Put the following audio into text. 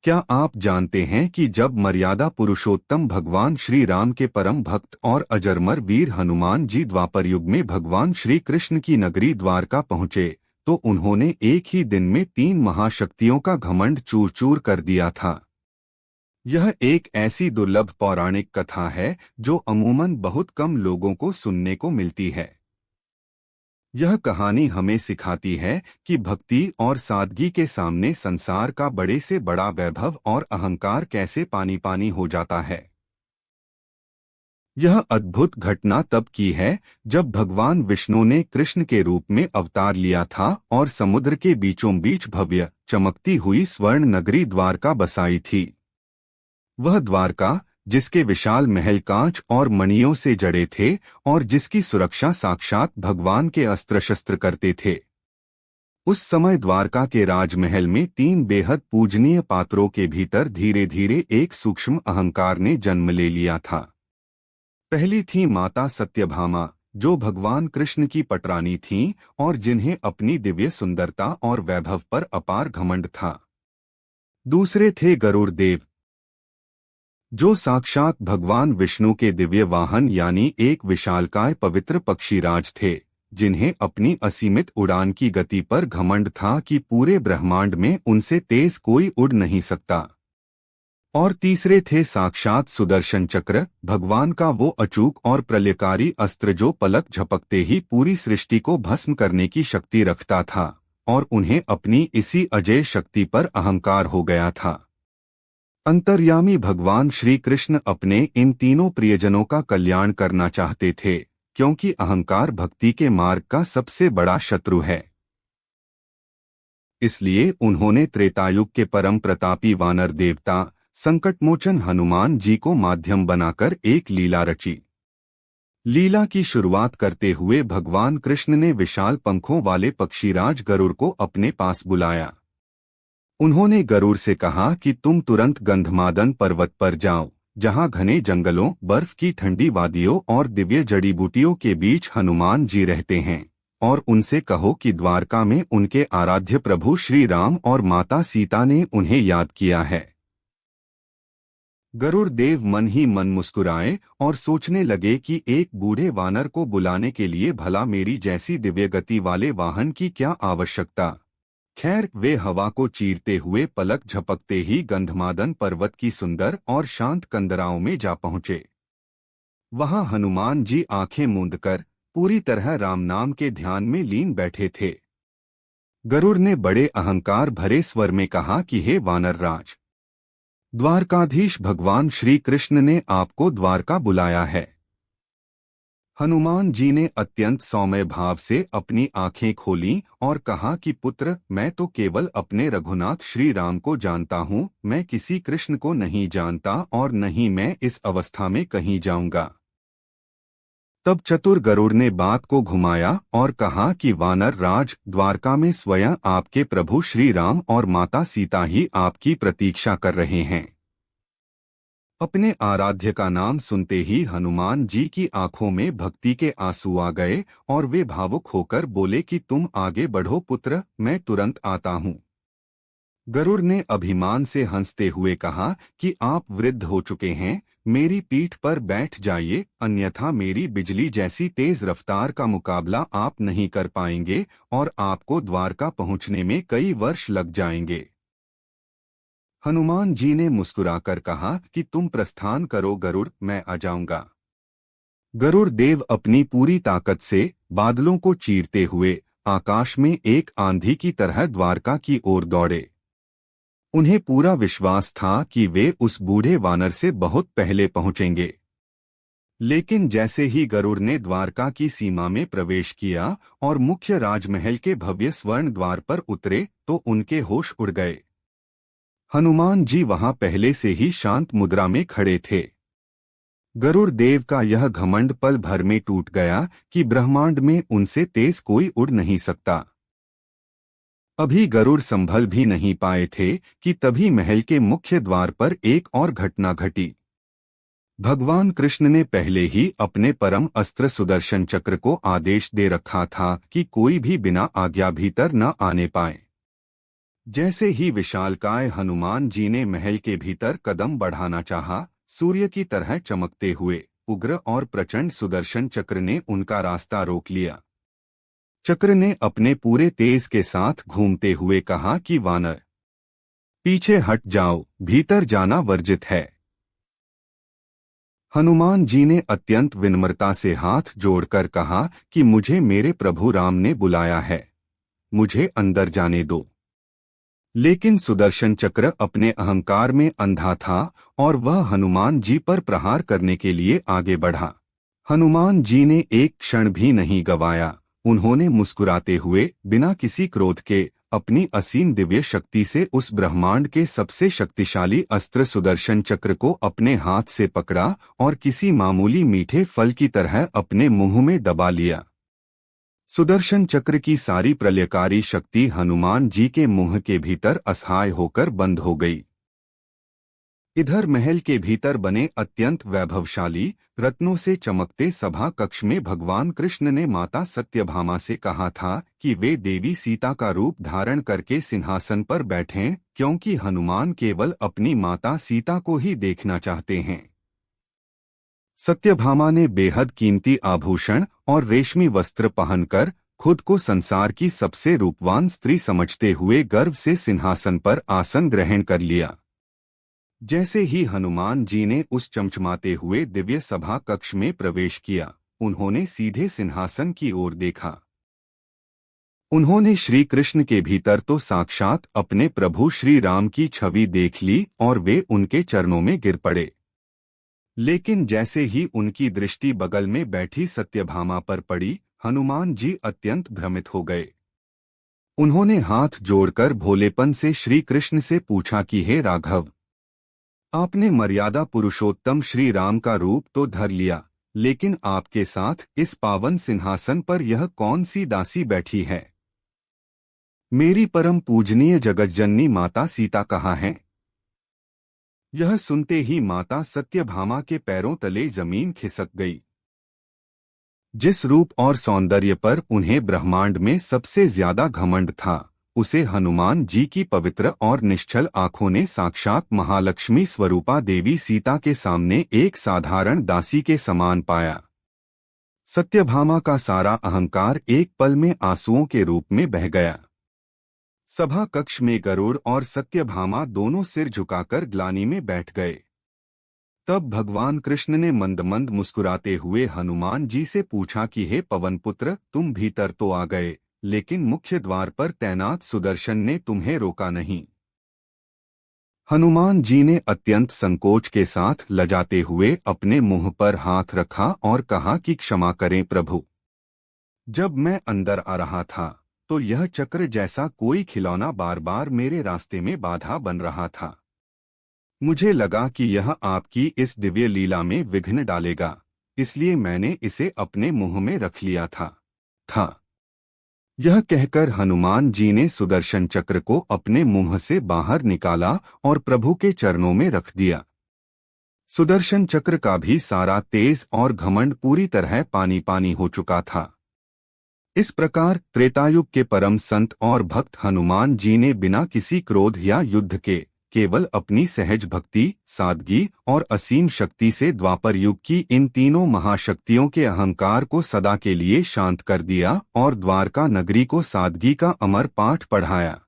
क्या आप जानते हैं कि जब मर्यादा पुरुषोत्तम भगवान श्री राम के परम भक्त और अजरमर वीर हनुमान जी द्वापर युग में भगवान श्री कृष्ण की नगरी द्वारका पहुँचे तो उन्होंने एक ही दिन में 3 महाशक्तियों का घमंड चूर चूर कर दिया था। यह एक ऐसी दुर्लभ पौराणिक कथा है जो अमूमन बहुत कम लोगों को सुनने को मिलती है। यह कहानी हमें सिखाती है कि भक्ति और सादगी के सामने संसार का बड़े से बड़ा वैभव और अहंकार कैसे पानी पानी हो जाता है। यह अद्भुत घटना तब की है जब भगवान विष्णु ने कृष्ण के रूप में अवतार लिया था और समुद्र के बीचों बीच भव्य चमकती हुई स्वर्ण नगरी द्वारका बसाई थी। वह द्वारका जिसके विशाल महल कांच और मणियों से जड़े थे और जिसकी सुरक्षा साक्षात भगवान के अस्त्र शस्त्र करते थे। उस समय द्वारका के राजमहल में 3 बेहद पूजनीय पात्रों के भीतर धीरे धीरे एक सूक्ष्म अहंकार ने जन्म ले लिया था। पहली थी माता सत्यभामा, जो भगवान कृष्ण की पटरानी थीं और जिन्हें अपनी दिव्य सुंदरता और वैभव पर अपार घमंड था। दूसरे थे गरुड़ देव, जो साक्षात भगवान विष्णु के दिव्य वाहन यानी एक विशालकाय पवित्र पक्षीराज थे, जिन्हें अपनी असीमित उड़ान की गति पर घमंड था कि पूरे ब्रह्मांड में उनसे तेज कोई उड़ नहीं सकता। और तीसरे थे साक्षात सुदर्शन चक्र, भगवान का वो अचूक और प्रलयकारी अस्त्र जो पलक झपकते ही पूरी सृष्टि को भस्म करने की शक्ति रखता था, और उन्हें अपनी इसी अजेय शक्ति पर अहंकार हो गया था। अंतर्यामी भगवान श्री कृष्ण अपने इन तीनों प्रियजनों का कल्याण करना चाहते थे, क्योंकि अहंकार भक्ति के मार्ग का सबसे बड़ा शत्रु है। इसलिए उन्होंने त्रेतायुग के परम प्रतापी वानर देवता संकटमोचन हनुमान जी को माध्यम बनाकर एक लीला रची। लीला की शुरुआत करते हुए भगवान कृष्ण ने विशाल पंखों वाले पक्षीराज गरुड़ को अपने पास बुलाया। उन्होंने गरुड़ से कहा कि तुम तुरंत गंधमादन पर्वत पर जाओ, जहां घने जंगलों, बर्फ की ठंडी वादियों और दिव्य जड़ी बूटियों के बीच हनुमान जी रहते हैं, और उनसे कहो कि द्वारका में उनके आराध्य प्रभु श्री राम और माता सीता ने उन्हें याद किया है। गरुड़ देव मन ही मन मुस्कुराए और सोचने लगे कि एक बूढ़े वानर को बुलाने के लिए भला मेरी जैसी दिव्य गति वाले वाहन की क्या आवश्यकता। खैर, वे हवा को चीरते हुए पलक झपकते ही गंधमादन पर्वत की सुंदर और शांत कंदराओं में जा पहुंचे। वहां हनुमान जी आंखें मूंदकर पूरी तरह राम नाम के ध्यान में लीन बैठे थे। गरुड़ ने बड़े अहंकार भरे स्वर में कहा कि हे वानर राज, द्वारकाधीश भगवान श्री कृष्ण ने आपको द्वारका बुलाया है। हनुमान जी ने अत्यंत सौम्य भाव से अपनी आंखें खोलीं और कहा कि पुत्र, मैं तो केवल अपने रघुनाथ श्री राम को जानता हूँ, मैं किसी कृष्ण को नहीं जानता और न ही मैं इस अवस्था में कहीं जाऊंगा। तब चतुर गरुड़ ने बात को घुमाया और कहा कि वानर राज, द्वारका में स्वयं आपके प्रभु श्री राम और माता सीता ही आपकी प्रतीक्षा कर रहे हैं। अपने आराध्य का नाम सुनते ही हनुमान जी की आंखों में भक्ति के आंसू आ गए और वे भावुक होकर बोले कि तुम आगे बढ़ो पुत्र, मैं तुरंत आता हूँ। गरुड़ ने अभिमान से हंसते हुए कहा कि आप वृद्ध हो चुके हैं, मेरी पीठ पर बैठ जाइए, अन्यथा मेरी बिजली जैसी तेज रफ्तार का मुकाबला आप नहीं कर पाएंगे और आपको द्वारका पहुँचने में कई वर्ष लग जाएंगे। हनुमान जी ने मुस्कुराकर कहा कि तुम प्रस्थान करो गरुड़, मैं आ जाऊंगा। गरुड़ देव अपनी पूरी ताकत से बादलों को चीरते हुए आकाश में एक आंधी की तरह द्वारका की ओर दौड़े। उन्हें पूरा विश्वास था कि वे उस बूढ़े वानर से बहुत पहले पहुंचेंगे। लेकिन जैसे ही गरुड़ ने द्वारका की सीमा में प्रवेश किया और मुख्य राजमहल के भव्य स्वर्ण द्वार पर उतरे तो उनके होश उड़ गए। हनुमान जी वहां पहले से ही शांत मुद्रा में खड़े थे। गरुड़ देव का यह घमंड पल भर में टूट गया कि ब्रह्मांड में उनसे तेज कोई उड़ नहीं सकता। अभी गरुड़ संभल भी नहीं पाए थे कि तभी महल के मुख्य द्वार पर एक और घटना घटी। भगवान कृष्ण ने पहले ही अपने परम अस्त्र सुदर्शन चक्र को आदेश दे रखा था कि कोई भी बिना आज्ञा भीतर न आने पाए। जैसे ही विशालकाय हनुमान जी ने महल के भीतर कदम बढ़ाना चाहा, सूर्य की तरह चमकते हुए उग्र और प्रचंड सुदर्शन चक्र ने उनका रास्ता रोक लिया। चक्र ने अपने पूरे तेज के साथ घूमते हुए कहा कि वानर, पीछे हट जाओ, भीतर जाना वर्जित है। हनुमान जी ने अत्यंत विनम्रता से हाथ जोड़कर कहा कि मुझे मेरे प्रभु राम ने बुलाया है, मुझे अंदर जाने दो। लेकिन सुदर्शन चक्र अपने अहंकार में अंधा था और वह हनुमान जी पर प्रहार करने के लिए आगे बढ़ा। हनुमान जी ने एक क्षण भी नहीं गवाया। उन्होंने मुस्कुराते हुए बिना किसी क्रोध के अपनी असीम दिव्य शक्ति से उस ब्रह्मांड के सबसे शक्तिशाली अस्त्र सुदर्शन चक्र को अपने हाथ से पकड़ा और किसी मामूली मीठे फल की तरह अपने मुंह में दबा लिया। सुदर्शन चक्र की सारी प्रलयकारी शक्ति हनुमान जी के मुंह के भीतर असहाय होकर बंद हो गई। इधर महल के भीतर बने अत्यंत वैभवशाली रत्नों से चमकते सभा कक्ष में भगवान कृष्ण ने माता सत्यभामा से कहा था कि वे देवी सीता का रूप धारण करके सिंहासन पर बैठें, क्योंकि हनुमान केवल अपनी माता सीता को ही देखना चाहते हैं। सत्यभामा ने बेहद कीमती आभूषण और रेशमी वस्त्र पहनकर खुद को संसार की सबसे रूपवान स्त्री समझते हुए गर्व से सिंहासन पर आसन ग्रहण कर लिया। जैसे ही हनुमान जी ने उस चमचमाते हुए दिव्य सभा कक्ष में प्रवेश किया, उन्होंने सीधे सिंहासन की ओर देखा। उन्होंने श्री कृष्ण के भीतर तो साक्षात अपने प्रभु श्री राम की छवि देख ली और वे उनके चरणों में गिर पड़े। लेकिन जैसे ही उनकी दृष्टि बगल में बैठी सत्यभामा पर पड़ी, हनुमान जी अत्यंत भ्रमित हो गए। उन्होंने हाथ जोड़कर भोलेपन से श्री कृष्ण से पूछा कि हे राघव, आपने मर्यादा पुरुषोत्तम श्री राम का रूप तो धर लिया, लेकिन आपके साथ इस पावन सिंहासन पर यह कौन सी दासी बैठी है? मेरी परम पूजनीय जगज्जननी माता सीता कहाँ है? यह सुनते ही माता सत्यभामा के पैरों तले जमीन खिसक गई। जिस रूप और सौंदर्य पर उन्हें ब्रह्मांड में सबसे ज्यादा घमंड था, उसे हनुमान जी की पवित्र और निश्चल आंखों ने साक्षात महालक्ष्मी स्वरूपा देवी सीता के सामने एक साधारण दासी के समान पाया। सत्यभामा का सारा अहंकार एक पल में आंसुओं के रूप में बह गया। सभा कक्ष में गरुड़ और सत्यभामा दोनों सिर झुकाकर ग्लानि में बैठ गए। तब भगवान कृष्ण ने मंद मंद मुस्कुराते हुए हनुमान जी से पूछा कि हे पवनपुत्र, तुम भीतर तो आ गए, लेकिन मुख्य द्वार पर तैनात सुदर्शन ने तुम्हें रोका नहीं। हनुमान जी ने अत्यंत संकोच के साथ लजाते हुए अपने मुंह पर हाथ रखा और कहा कि क्षमा करें प्रभु, जब मैं अंदर आ रहा था तो यह चक्र जैसा कोई खिलौना बार बार मेरे रास्ते में बाधा बन रहा था। मुझे लगा कि यह आपकी इस दिव्य लीला में विघ्न डालेगा, इसलिए मैंने इसे अपने मुंह में रख लिया था। यह कहकर हनुमान जी ने सुदर्शन चक्र को अपने मुंह से बाहर निकाला और प्रभु के चरणों में रख दिया। सुदर्शन चक्र का भी सारा तेज और घमंड पूरी तरह पानी पानी हो चुका था। इस प्रकार त्रेतायुग के परम संत और भक्त हनुमान जी ने बिना किसी क्रोध या युद्ध के केवल अपनी सहज भक्ति, सादगी और असीम शक्ति से द्वापर युग की इन तीनों महाशक्तियों के अहंकार को सदा के लिए शांत कर दिया और द्वारका नगरी को सादगी का अमर पाठ पढ़ाया।